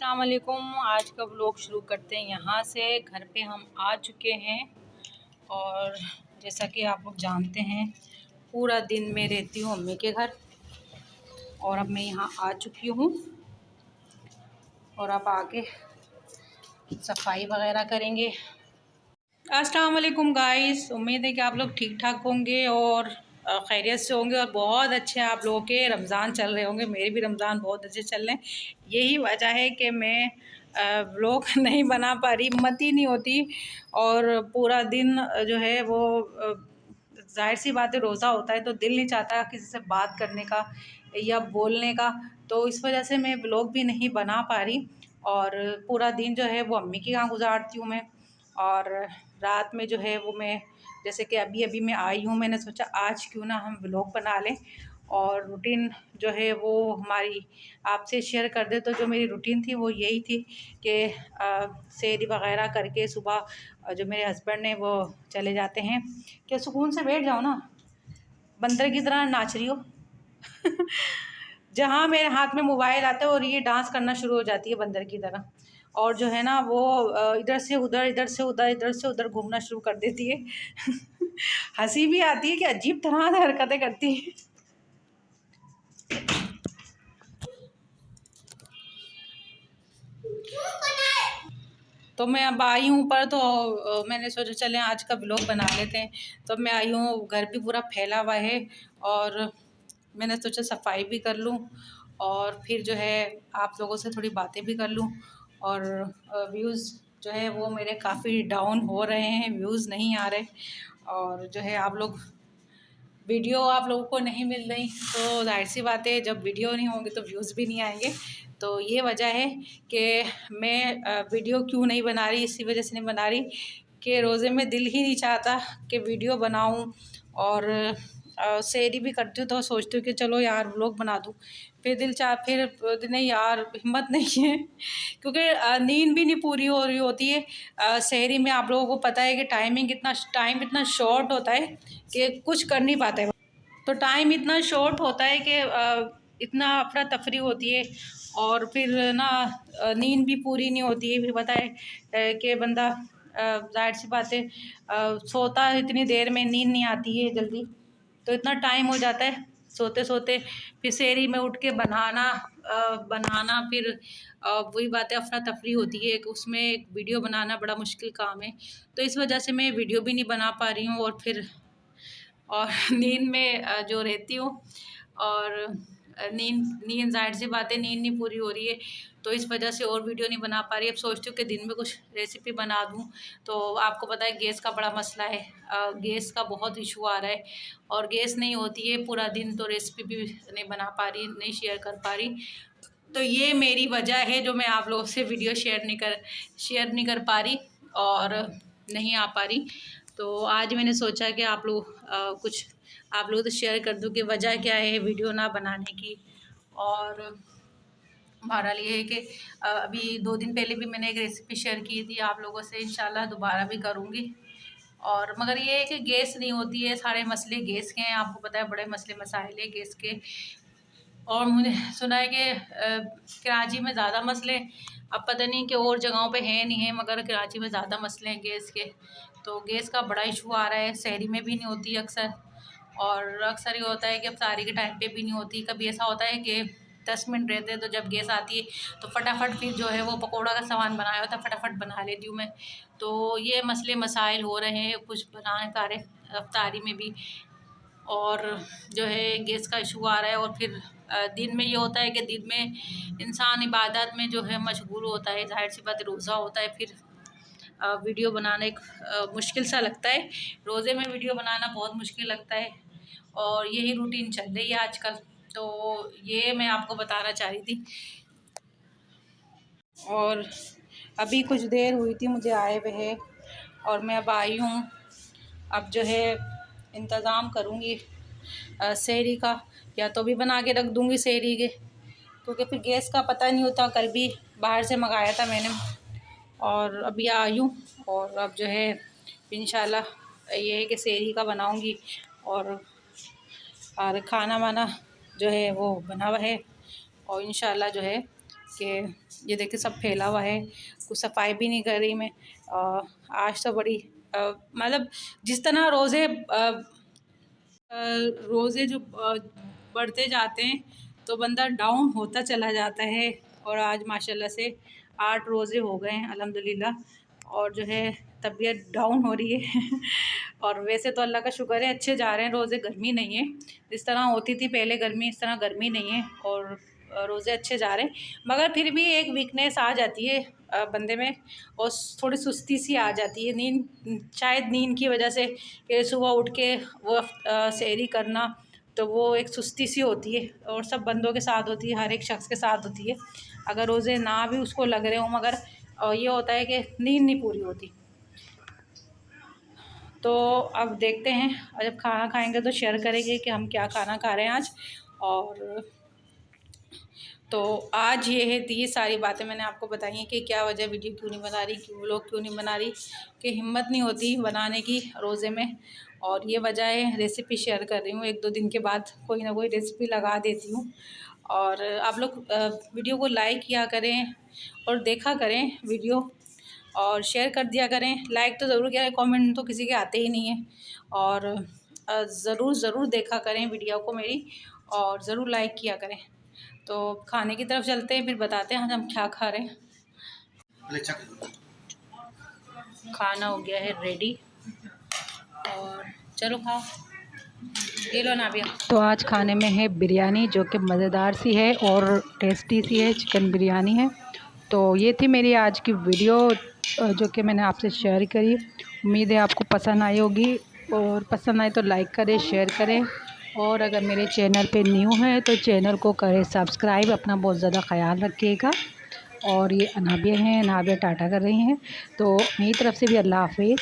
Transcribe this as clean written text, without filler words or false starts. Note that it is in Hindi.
अस्सलाम वालेकुम। आज का व्लॉग शुरू करते हैं यहाँ से। घर पे हम आ चुके हैं और जैसा कि आप लोग जानते हैं पूरा दिन मैं रहती हूँ अम्मी के घर और अब मैं यहाँ आ चुकी हूँ और अब आके सफाई वगैरह करेंगे। अस्सलाम वालेकुम गाइस, उम्मीद है कि आप लोग ठीक ठाक होंगे और खैरियत से होंगे और बहुत अच्छे आप लोगों के रमज़ान चल रहे होंगे। मेरे भी रमज़ान बहुत अच्छे चल रहे हैं। यही वजह है कि मैं व्लॉग नहीं बना पा रही, हिम्मत ही नहीं होती और पूरा दिन जो है वो ज़ाहिर सी बात है रोज़ा होता है तो दिल नहीं चाहता किसी से बात करने का या बोलने का, तो इस वजह से मैं व्लॉग भी नहीं बना पा रही और पूरा दिन जो है वो अम्मी के यहाँ गुजारती हूँ मैं। और रात में जो है वो मैं जैसे कि अभी अभी मैं आई हूँ, मैंने सोचा आज क्यों ना हम व्लॉग बना लें और रूटीन जो है वो हमारी आपसे शेयर कर दे। तो जो मेरी रूटीन थी वो यही थी कि सैरी वगैरह करके सुबह जो मेरे हस्बैंड ने वो चले जाते हैं। क्या सुकून से बैठ जाओ ना, बंदर की तरह नाच रही हो जहाँ मेरे हाथ में मोबाइल आता है और ये डांस करना शुरू हो जाती है बंदर की तरह और जो है ना वो इधर से उधर इधर से उधर इधर से उधर घूमना शुरू कर देती है हंसी भी आती है कि अजीब तरह से हरकतें करती है। तो मैं अब आई हूँ पर तो मैंने सोचा चलें आज का व्लॉग बना लेते हैं। तो मैं आई हूँ, घर भी पूरा फैला हुआ है और मैंने सोचा सफाई भी कर लूँ और फिर जो है आप लोगों से थोड़ी बातें भी कर लूँ। और व्यूज़ जो है वो मेरे काफ़ी डाउन हो रहे हैं, व्यूज़ नहीं आ रहे और जो है आप लोग वीडियो आप लोगों को नहीं मिल रही तो जाहिर सी बात है जब वीडियो नहीं होंगी तो व्यूज़ भी नहीं आएंगे। तो ये वजह है कि मैं वीडियो क्यों नहीं बना रही, इसी वजह से नहीं बना रही कि रोज़े में दिल ही नहीं चाहता कि वीडियो बनाऊं और सैरी भी करती हूँ तो सोचती हूँ कि चलो यार व्लॉग बना दूँ, फिर नहीं यार हिम्मत नहीं है क्योंकि नींद भी नहीं पूरी हो रही होती है। शहरी में आप लोगों को पता है कि टाइम इतना शॉर्ट होता है कि कुछ कर नहीं पाते। तो टाइम इतना शॉर्ट होता है कि इतना अफरा तफरी होती है और फिर ना नींद भी पूरी नहीं होती है। फिर पता है कि बंदा जाहिर सी बात है सोता इतनी देर में नींद नहीं आती है जल्दी, तो इतना टाइम हो जाता है सोते सोते। फिर शहरी में उठ के बनाना फिर वही बात है, अफरा तफरी होती है कि उसमें एक वीडियो बनाना बड़ा मुश्किल काम है। तो इस वजह से मैं वीडियो भी नहीं बना पा रही हूँ और नींद में जो रहती हूँ और नींद नींद जाहिर सी बात है नींद नहीं पूरी हो रही है तो इस वजह से और वीडियो नहीं बना पा रही। अब सोचती हूँ कि दिन में कुछ रेसिपी बना दूँ। तो आपको पता है गैस का बड़ा मसला है, गैस का बहुत इशू आ रहा है और गैस नहीं होती है पूरा दिन तो रेसिपी भी नहीं बना पा रही, नहीं शेयर कर पा रही। तो ये मेरी वजह है जो मैं आप लोगों से वीडियो शेयर नहीं कर पा रही और नहीं आ पा रही। तो आज मैंने सोचा कि आप लोग तो शेयर कर दूँ कि वजह क्या है वीडियो ना बनाने की। और बहरहाल ये है कि अभी 2 दिन पहले भी मैंने एक रेसिपी शेयर की थी आप लोगों से, इंशाल्लाह दोबारा भी करूँगी। और मगर ये है कि गैस नहीं होती है, सारे मसले गैस के हैं, आपको पता है बड़े मसले मसाइल है गैस के। और मुझे सुना है कि कराची में ज़्यादा मसले, अब पता नहीं कि और जगहों पे हैं नहीं है, मगर कराची में ज़्यादा मसले हैं गैस के। तो गैस का बड़ा इशू आ रहा है, शहरी में भी नहीं होती अक्सर और अक्सर ये होता है कि अफ्तारी के टाइम पे भी नहीं होती। कभी ऐसा होता है कि 10 मिनट रहते हैं तो जब गैस आती है तो फटाफट फिर जो है वो पकौड़ा का सामान बनाया होता है फटाफट बना लेती हूँ मैं। तो ये मसले मसाइल हो रहे हैं कुछ बनाने का अफ्तारी में भी और जो है गैस का इशू आ रहा है। और फिर दिन में ये होता है कि दिन में इंसान इबादत में जो है मशगूल होता है, ज़ाहिर सी बात रोज़ा होता है, फिर वीडियो बनाना एक मुश्किल सा लगता है। रोज़े में वीडियो बनाना बहुत मुश्किल लगता है और यही रूटीन चल रही है आजकल। तो ये मैं आपको बताना चाह रही थी। और अभी कुछ देर हुई थी मुझे आए हुए और मैं अब आई हूँ। अब जो है इंतज़ाम करूँगी सहरी का, या तो भी बना के रख दूँगी सहरी के, क्योंकि फिर गैस का पता नहीं होता। कल भी बाहर से मंगाया था मैंने और अभी आई हूँ और अब जो है इंशाल्लाह ये है कि सहरी का बनाऊँगी और खाना वाना जो है वो बना हुआ है और इंशाल्लाह जो है कि ये देखिए सब फैला हुआ है, कुछ सफाई भी नहीं कर रही मैं। आज तो बड़ी मतलब जिस तरह रोज़े जो बढ़ते जाते हैं तो बंदा डाउन होता चला जाता है। और आज माशाल्लाह से 8 रोज़े हो गए हैं अल्हम्दुलिल्लाह, और जो है तबीयत डाउन हो रही है और वैसे तो अल्लाह का शुक्र है अच्छे जा रहे हैं रोज़े, गर्मी नहीं है जिस तरह होती थी पहले गर्मी, इस तरह गर्मी नहीं है और रोज़े अच्छे जा रहे हैं। मगर फिर भी एक वीकनेस आ जाती है बंदे में और थोड़ी सुस्ती सी आ जाती है, नींद शायद नींद की वजह से कि सुबह उठ के वो सहरी करना, तो वो एक सुस्ती सी होती है और सब बंदों के साथ होती है, हर एक शख्स के साथ होती है। अगर रोज़े ना भी उसको लग रहे हो मगर ये होता है कि नींद नहीं पूरी होती। तो अब देखते हैं, जब खाना खाएंगे तो शेयर करेंगे कि हम क्या खाना खा रहे हैं आज। और तो आज ये है, ये सारी बातें मैंने आपको बताई हैं कि क्या वजह वीडियो क्यों नहीं बना रही, क्यों व्लॉग क्यों नहीं बना रही, कि हिम्मत नहीं होती बनाने की रोज़े में। और ये वजह है, रेसिपी शेयर कर रही हूँ, 1-2 दिन के बाद कोई ना कोई रेसिपी लगा देती हूँ। और आप लोग वीडियो को लाइक किया करें और देखा करें वीडियो, और शेयर कर दिया करें। लाइक तो ज़रूर किया, कमेंट तो किसी के आते ही नहीं है। और ज़रूर देखा करें वीडियो को मेरी, और ज़रूर लाइक किया करें। तो खाने की तरफ चलते हैं, फिर बताते हैं आज हम क्या खा रहे हैं। खाना हो गया है रेडी और चलो खाओ, ये लो ना भैया। तो आज खाने में है बिरयानी, जो कि मज़ेदार सी है और टेस्टी सी है, चिकन बिरयानी है। तो ये थी मेरी आज की वीडियो जो कि मैंने आपसे शेयर करी। उम्मीद है आपको पसंद आई होगी, और पसंद आए तो लाइक करें, शेयर करें, और अगर मेरे चैनल पे न्यू है तो चैनल को करें सब्सक्राइब। अपना बहुत ज़्यादा ख्याल रखिएगा। और ये अनाबिया हैं, अनाबिया टाटा कर रही हैं। तो मेरी तरफ़ से भी अल्लाह हाफ़िज़।